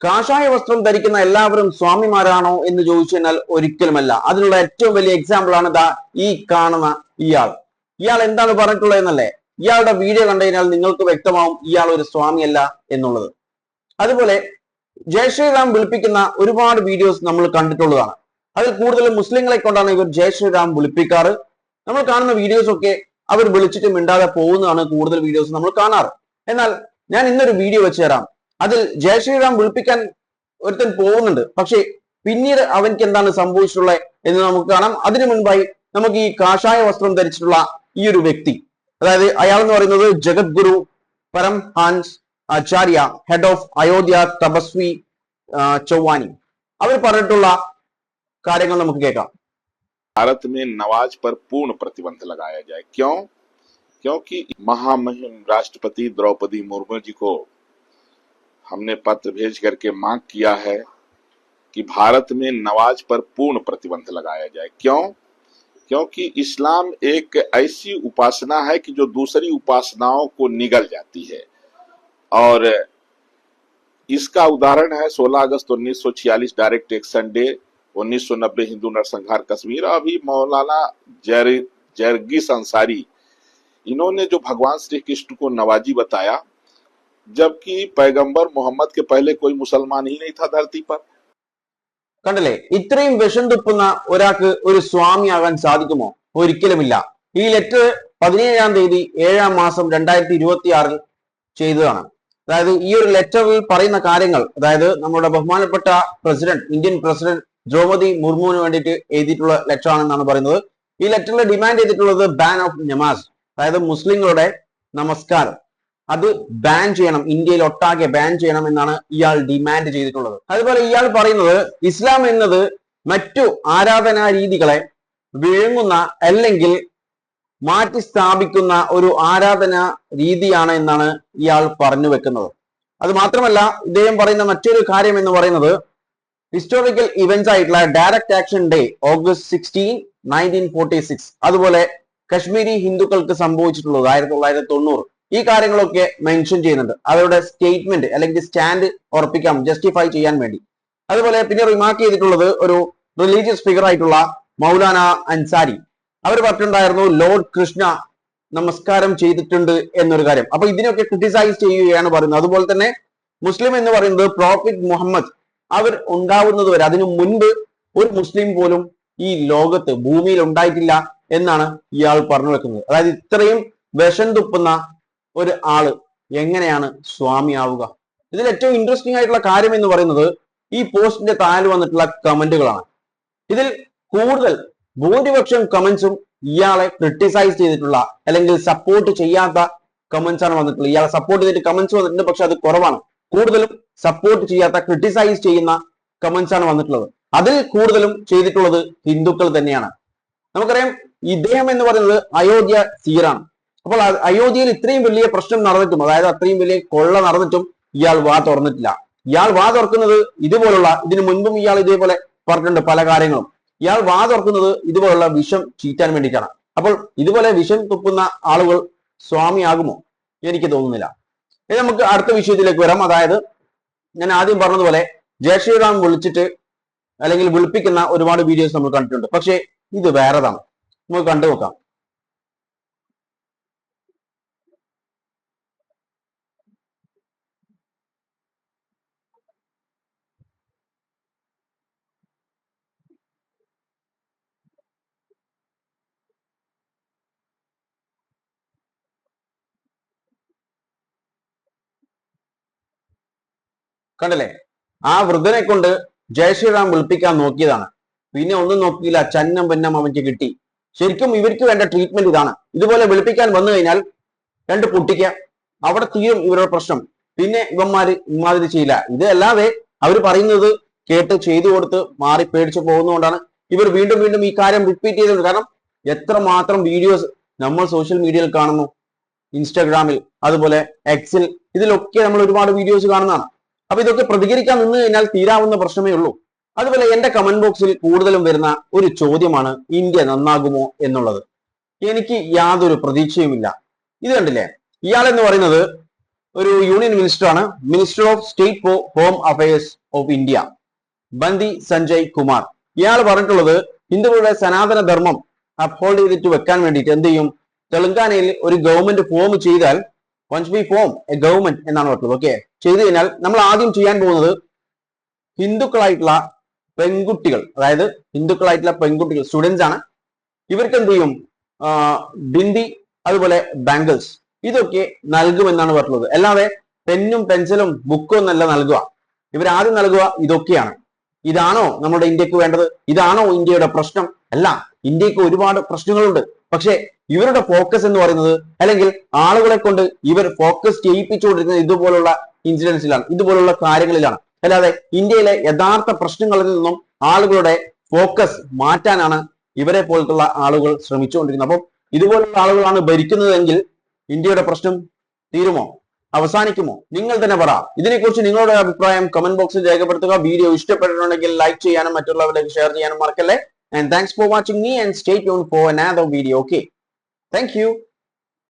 കാഷായ വസ്ത്രം ധരിക്കുന്ന എല്ലാവരും സ്വാമിമാരാണോ എന്ന് ചോദിച്ചു കഴിഞ്ഞാൽ ഒരിക്കലുമല്ല. അതിനുള്ള ഏറ്റവും വലിയ എക്സാമ്പിൾ ആണ് ദാ ഈ കാണുന്ന ഇയാൾ എന്താണ് പറഞ്ഞിട്ടുള്ളത് എന്നല്ലേ? ഇയാളുടെ വീഡിയോ കണ്ടു കഴിഞ്ഞാൽ നിങ്ങൾക്ക് വ്യക്തമാവും ഇയാൾ ഒരു സ്വാമിയല്ല എന്നുള്ളത്. അതുപോലെ ജയ് ശ്രീറാം വിളിപ്പിക്കുന്ന ഒരുപാട് വീഡിയോസ് നമ്മൾ കണ്ടിട്ടുള്ളതാണ്. അതിൽ കൂടുതലും മുസ്ലിങ്ങളെ കൊണ്ടാണ് ഇവർ ജയ് ശ്രീറാം വിളിപ്പിക്കാറ്. നമ്മൾ കാണുന്ന വീഡിയോസ് ഒക്കെ അവർ വിളിച്ചിട്ട് മിണ്ടാതെ പോകുന്നതാണ് കൂടുതൽ വീഡിയോസ് നമ്മൾ കാണാറ്. എന്നാൽ ഞാൻ ഇന്നൊരു വീഡിയോ വെച്ച് തരാം. അതിൽ ജയ് ശ്രീറാം വിളിപ്പിക്കാൻ ഒരുത്തൻ പോകുന്നുണ്ട്, പക്ഷെ പിന്നീട് അവൻക്ക് എന്താണ് സംഭവിച്ചിട്ടുള്ളത് എന്ന് നമുക്ക് കാണാം. അതിനു മുൻപായി നമുക്ക് ഈ കാഷായ വസ്ത്രം ധരിച്ചിട്ടുള്ള ഈ ഒരു വ്യക്തി, അതായത് അയാൾ എന്ന് പറയുന്നത് ജഗദ്ഗുരു പരംഹൻസ് ആചാര്യ, ഹെഡ് ഓഫ് അയോധ്യ തപസ്വി ചൗവാനി, അവർ പറഞ്ഞിട്ടുള്ള കാര്യങ്ങൾ നമുക്ക് കേൾക്കാം. भारत में नमाज पर पूर्ण प्रतिबंध लगाया जाए। क्यों? क्योंकि महामहिम राष्ट्रपति द्रौपदी मुर्मू जी को हमने पत्र भेज करके मांग किया है कि भारत में नमाज पर पूर्ण प्रतिबंध लगाया जाए। क्यों? क्योंकि इस्लाम एक ऐसी उपासना है कि जो दूसरी उपासनाओं को निगल जाती है, और इसका उदाहरण है 16 अगस्त 1946 डायरेक्ट एक्शन डे, 1990 हिंदू नरसंहार कश्मीर। अभी मौलाना जरगिस अंसारी, इन्होंने जो भगवान श्री कृष्ण को नवाजी बताया, जबकि पैगंबर मोहम्मद के पहले कोई मुसलमान ही नहीं था धरती पर। കണ്ടില്ലേ, ഇത്രയും വിഷം തുപ്പുന്ന ഒരാൾക്ക് ഒരു സ്വാമിയാകാൻ സാധിക്കുമോ? ഒരിക്കലുമില്ല. ഈ ലെറ്റർ 17-ാം തീയതി 7-ാം മാസം 2026 ചെയ്തതാണ്. അതായത് ഈ ഒരു ലെറ്ററിൽ പറയുന്ന കാര്യങ്ങൾ, അതായത് നമ്മുടെ ബഹുമാനപ്പെട്ട ഇന്ത്യൻ പ്രസിഡന്റ് ദ്രൗപദി മുർമുവിന് വേണ്ടിയിട്ട് എഴുതിയിട്ടുള്ള ലെറ്റർ ആണെന്നാണ് പറയുന്നത്. ഈ ലെറ്ററിൽ ഡിമാൻഡ് ചെയ്തിട്ടുള്ളത് ബാൻ ഓഫ് നമാസ്, അതായത് മുസ്ലിങ്ങളുടെ നമസ്കാരം അത് ബാൻ ചെയ്യണം, ഇന്ത്യയിൽ ഒട്ടാകെ ബാൻ ചെയ്യണം എന്നാണ് ഇയാൾ ഡിമാൻഡ് ചെയ്തിട്ടുള്ളത്. അതുപോലെ ഇയാൾ പറയുന്നത് ഇസ്ലാം എന്നത് മറ്റു ആരാധനാ രീതികളെ വിഴുങ്ങുന്ന അല്ലെങ്കിൽ മാറ്റി സ്ഥാപിക്കുന്ന ഒരു ആരാധനാ രീതിയാണ് എന്നാണ് ഇയാൾ പറഞ്ഞു വെക്കുന്നത്. അത് മാത്രമല്ല, ഇദ്ദേഹം പറയുന്ന മറ്റൊരു കാര്യം എന്ന് പറയുന്നത് ഹിസ്റ്റോറിക്കൽ ഇവന്റ്സ് ആയിട്ടുള്ള ഡയറക്റ്റ് ആക്ഷൻ ഡേ ഓഗസ്റ്റ് 16, 1946, അതുപോലെ കശ്മീരി ഹിന്ദുക്കൾക്ക് സംഭവിച്ചിട്ടുള്ളത് 1990, ഈ കാര്യങ്ങളൊക്കെ മെൻഷൻ ചെയ്യുന്നുണ്ട് അവരുടെ സ്റ്റേറ്റ്മെന്റ് അല്ലെങ്കിൽ സ്റ്റാൻഡ് ഉറപ്പിക്കാം, ജസ്റ്റിഫൈ ചെയ്യാൻ വേണ്ടി. അതുപോലെ പിന്നെ റിമാർക്ക് ചെയ്തിട്ടുള്ളത് ഒരു റിലീജിയസ് ഫിഗർ ആയിട്ടുള്ള മൗലാന അൻസാരി, അവർ പറഞ്ഞിട്ടുണ്ടായിരുന്നു ലോർഡ് കൃഷ്ണ നമസ്കാരം ചെയ്തിട്ടുണ്ട് എന്നൊരു കാര്യം. അപ്പൊ ഇതിനൊക്കെ ക്രിട്ടിസൈസ് ചെയ്യുകയാണ് പറയുന്നത്. അതുപോലെ തന്നെ മുസ്ലിം എന്ന് പറയുന്നത് പ്രോഫിറ്റ് മുഹമ്മദ് അവർ ഉണ്ടാവുന്നത് വരെ, അതിനു മുൻപ് ഒരു മുസ്ലിം പോലും ഈ ലോകത്ത് ഭൂമിയിൽ ഉണ്ടായിട്ടില്ല എന്നാണ് ഇയാൾ പറഞ്ഞു വെക്കുന്നത്. അതായത് ഇത്രയും വിഷം തുപ്പുന്ന ഒരു ആള് എങ്ങനെയാണ് സ്വാമി ആവുക? ഇതിൽ ഏറ്റവും ഇൻട്രസ്റ്റിംഗ് ആയിട്ടുള്ള കാര്യം എന്ന് പറയുന്നത് ഈ പോസ്റ്റിന്റെ താഴെ വന്നിട്ടുള്ള കമന്റുകളാണ്. ഇതിൽ ഭൂരിപക്ഷം കമന്റ്സും ഇയാളെ ക്രിട്ടിസൈസ് ചെയ്തിട്ടുള്ള അല്ലെങ്കിൽ സപ്പോർട്ട് ചെയ്യാത്ത കമന്റ്സ് ആണ് വന്നിട്ടുള്ളത്. ഇയാളെ സപ്പോർട്ട് ചെയ്തിട്ട് കമന്റ്സ് വന്നിട്ടുണ്ട്, പക്ഷെ അത് കുറവാണ്. കൂടുതലും സപ്പോർട്ട് ചെയ്യാത്ത, ക്രിട്ടിസൈസ് ചെയ്യുന്ന കമന്റ്സ് ആണ് വന്നിട്ടുള്ളത്. അതിൽ കൂടുതലും ചെയ്തിട്ടുള്ളത് ഹിന്ദുക്കൾ തന്നെയാണ്. നമുക്കറിയാം ഇദ്ദേഹം എന്ന് പറയുന്നത് അയോധ്യ സീറാണ്. അപ്പോൾ അയോധ്യയിൽ ഇത്രയും വലിയ പ്രശ്നം നടന്നിട്ടും, അതായത് അത്രയും വലിയ കൊള്ള നടന്നിട്ടും ഇയാൾ വാ തുറന്നിട്ടില്ല. ഇയാൾ വാ തുറക്കുന്നത് ഇതുപോലുള്ള, ഇതിനു മുൻപും ഇയാൾ ഇതേപോലെ പറഞ്ഞിട്ടുണ്ട് പല കാര്യങ്ങളും. ഇയാൾ വാ തുറക്കുന്നത് ഇതുപോലുള്ള വിഷം ചീറ്റാൻ വേണ്ടിയിട്ടാണ്. അപ്പോൾ ഇതുപോലെ വിഷം തുപ്പുന്ന ആളുകൾ സ്വാമിയാകുമോ? എനിക്ക് തോന്നുന്നില്ല. ഇനി നമുക്ക് അടുത്ത വിഷയത്തിലേക്ക് വരാം. അതായത് ഞാൻ ആദ്യം പറഞ്ഞതുപോലെ ജയ് ശ്രീറാം വിളിച്ചിട്ട് അല്ലെങ്കിൽ വിളിപ്പിക്കുന്ന ഒരുപാട് വീഡിയോസ് നമ്മൾ കണ്ടിട്ടുണ്ട്, പക്ഷേ ഇത് വേറെതാണ്. നമുക്ക് കണ്ടു നോക്കാം. കണ്ടില്ലേ, ആ വൃദ്ധനെ കൊണ്ട് ജയ് ശ്രീറാം വിളിപ്പിക്കാൻ നോക്കിയതാണ്. പിന്നെ ഒന്നും നോക്കിയില്ല, ചന്നം പൊന്നം അവൻക്ക് കിട്ടി. ശരിക്കും ഇവർക്ക് വേണ്ട ട്രീറ്റ്മെന്റ് ഇതാണ്. ഇതുപോലെ വിളിപ്പിക്കാൻ വന്നു കഴിഞ്ഞാൽ രണ്ട് പൊട്ടിക്കുക, അവിടെ തീരും ഇവരുടെ പ്രശ്നം. പിന്നെ ഇവന്മാര് ഇമാതിരി ചെയ്യില്ല. ഇത് അല്ലാതെ അവർ പറയുന്നത് കേട്ട് ചെയ്തു കൊടുത്ത് മാറി പേടിച്ചു പോകുന്നതുകൊണ്ടാണ് ഇവർ വീണ്ടും വീണ്ടും ഈ കാര്യം റിപ്പീറ്റ് ചെയ്തത്. കാരണം എത്രമാത്രം വീഡിയോസ് നമ്മൾ സോഷ്യൽ മീഡിയയിൽ കാണുന്നു, ഇൻസ്റ്റാഗ്രാമിൽ, അതുപോലെ എക്സിൽ, ഇതിലൊക്കെ നമ്മൾ ഒരുപാട് വീഡിയോസ് കാണുന്നതാണ്. അപ്പൊ ഇതൊക്കെ പ്രതികരിക്കാൻ നിന്ന് കഴിഞ്ഞാൽ തീരാവുന്ന പ്രശ്നമേ ഉള്ളൂ. അതുപോലെ എന്റെ കമന്റ് ബോക്സിൽ കൂടുതലും വരുന്ന ഒരു ചോദ്യമാണ് ഇന്ത്യ നന്നാകുമോ എന്നുള്ളത്. എനിക്ക് യാതൊരു പ്രതീക്ഷയുമില്ല. ഇത് കണ്ടില്ലേ, ഇയാൾ എന്ന് പറയുന്നത് ഒരു യൂണിയൻ മിനിസ്റ്റർ ആണ്, minister of state for home affairs of India, Bandi Sanjay Kumar. ഇയാൾ പറഞ്ഞിട്ടുള്ളത് ഹിന്ദുക്കളുടെ സനാതന ധർമ്മം അപ്ഹോൾഡ് ചെയ്തിട്ട് വെക്കാൻ വേണ്ടിയിട്ട് എന്ത് ചെയ്യും, തെലങ്കാനയിൽ ഒരു ഗവൺമെന്റ് ഫോം ചെയ്താൽ, once we form a government എന്നാണ് പറഞ്ഞത്. ഓക്കെ, ചെയ്തു കഴിഞ്ഞാൽ നമ്മൾ ആദ്യം ചെയ്യാൻ പോകുന്നത് ഹിന്ദുക്കളായിട്ടുള്ള പെൺകുട്ടികൾ, അതായത് ഹിന്ദുക്കളായിട്ടുള്ള പെൺകുട്ടികൾ സ്റ്റുഡൻസ് ആണ്, ഇവർക്ക് എന്ത് ചെയ്യും, ബിന്ദി അതുപോലെ ബാംഗിൾസ് ഇതൊക്കെ നൽകുമെന്നാണ് പറഞ്ഞത്. അല്ലാതെ പെന്നും പെൻസിലും ബുക്കും ഒന്നല്ല നൽകുക. ഇവർ ആദ്യം നൽകുക ഇതൊക്കെയാണ്. ഇതാണോ നമ്മുടെ ഇന്ത്യക്ക് വേണ്ടത്? ഇതാണോ ഇന്ത്യയുടെ പ്രശ്നം? അല്ല, ഇന്ത്യക്ക് ഒരുപാട് പ്രശ്നങ്ങളുണ്ട്. പക്ഷെ ഇവരുടെ ഫോക്കസ് എന്ന് പറയുന്നത്, അല്ലെങ്കിൽ ആളുകളെ കൊണ്ട് ഇവർ ഫോക്കസ് ചെയ്യിപ്പിച്ചുകൊണ്ടിരിക്കുന്നത് ഇതുപോലുള്ള ഇൻസിഡൻസിലാണ്, ഇതുപോലുള്ള കാര്യങ്ങളിലാണ്. അല്ലാതെ ഇന്ത്യയിലെ യഥാർത്ഥ പ്രശ്നങ്ങളിൽ നിന്നും ആളുകളുടെ ഫോക്കസ് മാറ്റാനാണ് ഇവരെ പോലത്തുള്ള ആളുകൾ ശ്രമിച്ചുകൊണ്ടിരിക്കുന്നത്. അപ്പം ഇതുപോലുള്ള ആളുകളാണ് ഭരിക്കുന്നതെങ്കിൽ ഇന്ത്യയുടെ പ്രശ്നം തീരുമോ, അവസാനിക്കുമോ? നിങ്ങൾ തന്നെ പറ. ഇതിനെക്കുറിച്ച് നിങ്ങളുടെ അഭിപ്രായം കമന്റ് ബോക്സിൽ രേഖപ്പെടുത്തുക. വീഡിയോ ഇഷ്ടപ്പെട്ടിട്ടുണ്ടെങ്കിൽ ലൈക്ക് ചെയ്യാനും മറ്റുള്ളവരിലേക്ക് ഷെയർ ചെയ്യാനും മറക്കല്ലേ. And thanks for watching me and stay tuned for another video. Okay, thank you.